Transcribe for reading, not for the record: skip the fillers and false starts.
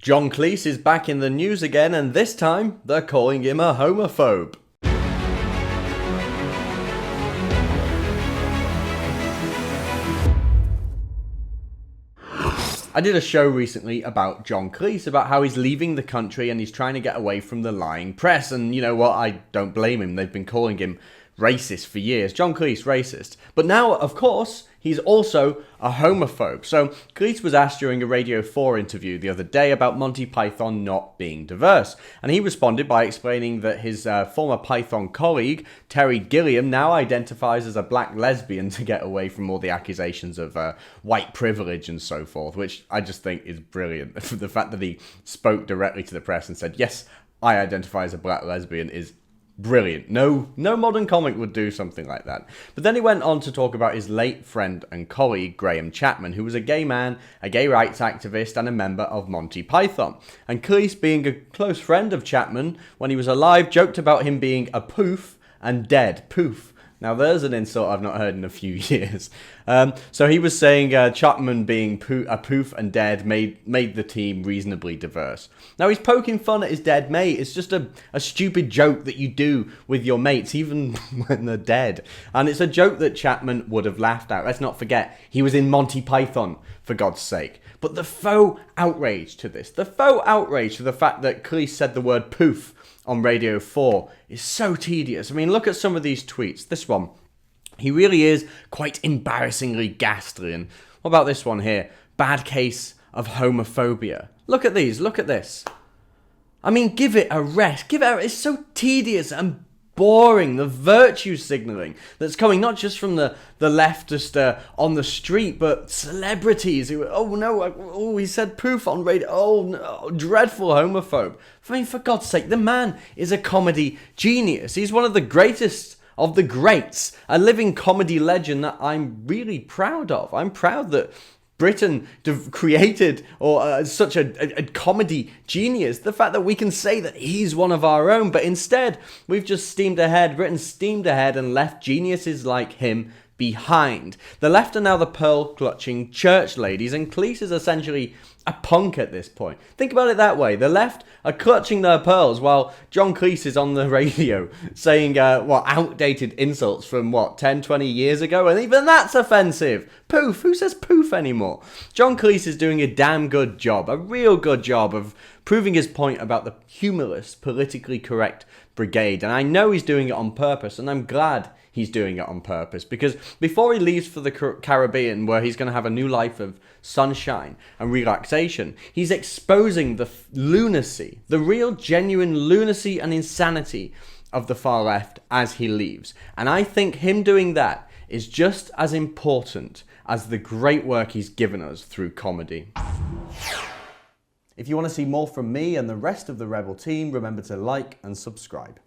John Cleese is back in the news again, and this time they're calling him a homophobe. I did a show recently about John Cleese, about how he's leaving the country and he's trying to get away from the lying press. And you know what? I don't blame him. They've been calling him racist for years. John Cleese, racist. But now, of course, he's also a homophobe. So Cleese was asked during a Radio 4 interview the other day about Monty Python not being diverse. And he responded by explaining that his former Python colleague, Terry Gilliam, now identifies as a black lesbian to get away from all the accusations of white privilege and so forth, which I just think is brilliant. The fact that he spoke directly to the press and said, yes, I identify as a black lesbian is brilliant. No modern comic would do something like that. But then he went on to talk about his late friend and colleague, Graham Chapman, who was a gay man, a gay rights activist, and a member of Monty Python. And Cleese, being a close friend of Chapman when he was alive, joked about him being a poof and dead. Poof. Now, there's an insult I've not heard in a few years. So he was saying Chapman being a poof and dead made the team reasonably diverse. Now, he's poking fun at his dead mate. It's just a stupid joke that you do with your mates, even when they're dead. And it's a joke that Chapman would have laughed at. Let's not forget, he was in Monty Python, for God's sake. But the faux outrage to this, the faux outrage to the fact that Cleese said the word poof on Radio 4 is so tedious. I mean, look at some of these tweets. This one, he really is quite embarrassingly ghastly. And what about this one here? Bad case of homophobia. Look at these, look at this. I mean, give it a rest. It's so tedious and boring. The virtue signalling that's coming not just from the left just on the street, but celebrities who, he said poof on radio. Oh no, dreadful homophobe. I mean, for God's sake, the man is a comedy genius. He's one of the greatest of the greats, a living comedy legend that I'm really proud of. I'm proud that Britain created such a comedy genius. The fact that we can say that he's one of our own, but instead we've just Britain steamed ahead and left geniuses like him behind. The left are now the pearl-clutching church ladies, and Cleese is essentially a punk at this point. Think about it that way. The left are clutching their pearls while John Cleese is on the radio saying, outdated insults from, 10, 20 years ago? And even that's offensive. Poof. Who says poof anymore? John Cleese is doing a damn good job, a real good job of proving his point about the humorless, politically correct brigade. And I know he's doing it on purpose, and I'm glad he's doing it on purpose, because before he leaves for the Caribbean, where he's going to have a new life of sunshine and relaxation, he's exposing the lunacy, the real genuine lunacy and insanity of the far left as he leaves. And I think him doing that is just as important as the great work he's given us through comedy. If you want to see more from me and the rest of the Rebel team, remember to like and subscribe.